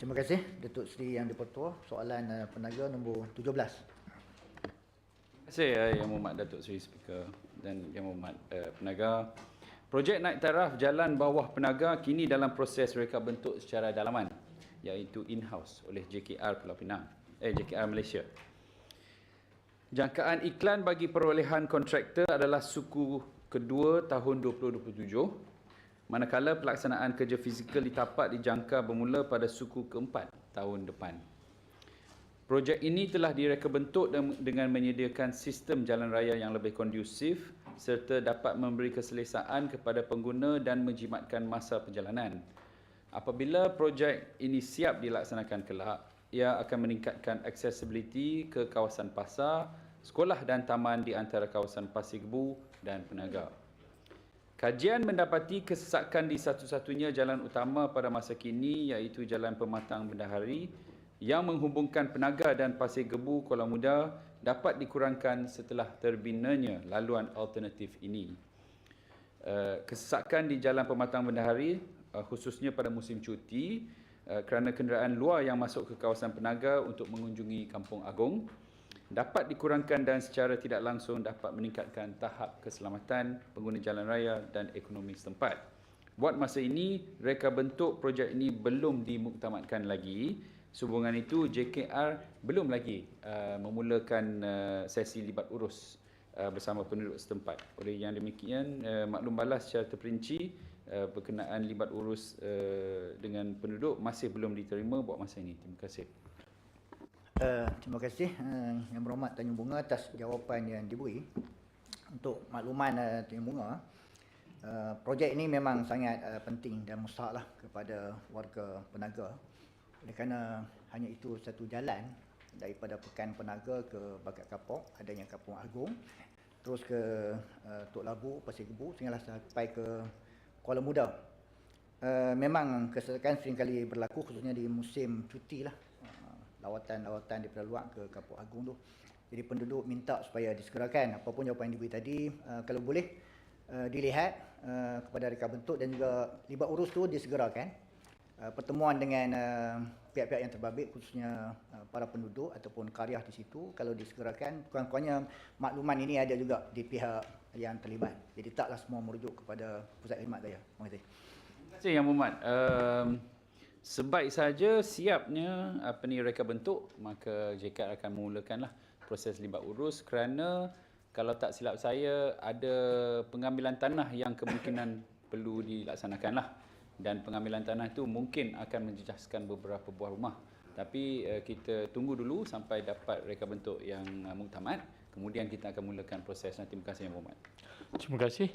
Terima kasih Datuk Seri Yang di-Pertua. Soalan penaga nombor 17. Terima kasih Yang Berhormat Datuk Seri Speaker dan Yang Berhormat Penaga. Projek naik taraf jalan bawah Penaga kini dalam proses reka bentuk secara dalaman, iaitu in-house oleh JKR Pulau Pinang, JKR Malaysia. Jangkaan iklan bagi perolehan kontraktor adalah suku kedua tahun 2027, manakala pelaksanaan kerja fizikal di tapak dijangka bermula pada suku keempat tahun depan. Projek ini telah direka bentuk dengan menyediakan sistem jalan raya yang lebih kondusif serta dapat memberi keselesaan kepada pengguna dan menjimatkan masa perjalanan. Apabila projek ini siap dilaksanakan kelak, ia akan meningkatkan accessibility ke kawasan pasar, sekolah dan taman di antara kawasan Pasir Gebu dan Penaga. Kajian mendapati kesesakan di satu-satunya jalan utama pada masa kini iaitu Jalan Pematang Bendahari yang menghubungkan Penaga dan Pasir Gebu Kuala Muda dapat dikurangkan setelah terbinanya laluan alternatif ini. Kesesakan di Jalan Pematang Bendahari khususnya pada musim cuti kerana kenderaan luar yang masuk ke kawasan Penaga untuk mengunjungi Kampung Agong dapat dikurangkan dan secara tidak langsung dapat meningkatkan tahap keselamatan pengguna jalan raya dan ekonomi setempat. Buat masa ini, reka bentuk projek ini belum dimuktamadkan lagi. Sehubungan itu, JKR belum lagi memulakan sesi libat urus bersama penduduk setempat. Oleh yang demikian, maklum balas secara terperinci berkenaan libat urus dengan penduduk masih belum diterima buat masa ini. Terima kasih. Terima kasih Yang Berhormat Tanjung Bunga atas jawapan yang diberi. Untuk makluman Tanjung Bunga, projek ini memang sangat penting dan mustahak kepada warga Penaga. Oleh kerana hanya itu satu jalan daripada Pekan Penaga ke Bakat Kapok, adanya Kampung Agong, terus ke Tok Labu, Pasir Gebu, sehinggalah sampai ke Kuala Muda. Memang kesesakan seringkali berlaku khususnya di musim cuti lah. Lawatan-lawatan daripada luar ke Kampung Agong tu. Jadi penduduk minta supaya disegerakan. Apapun jawapan yang diberi tadi, kalau boleh dilihat kepada reka bentuk dan juga libat urus tu disegerakan. Pertemuan dengan pihak-pihak yang terbabit khususnya para penduduk ataupun karya di situ, kalau disegerakan, kurang-kurangnya makluman ini ada juga di pihak yang terlibat. Jadi taklah semua merujuk kepada Pusat Khidmat Daya. Terima kasih. Terima kasih Yang Berhormat. Sebaik saja siapnya reka bentuk, maka JKR akan memulakanlah proses libat urus kerana kalau tak silap saya ada pengambilan tanah yang kemungkinan perlu dilaksanakanlah. Dan pengambilan tanah itu mungkin akan menjejaskan beberapa buah rumah. Tapi kita tunggu dulu sampai dapat reka bentuk yang muktamad. Kemudian kita akan mulakan proses. Terima kasih Yang Berhormat. Terima kasih.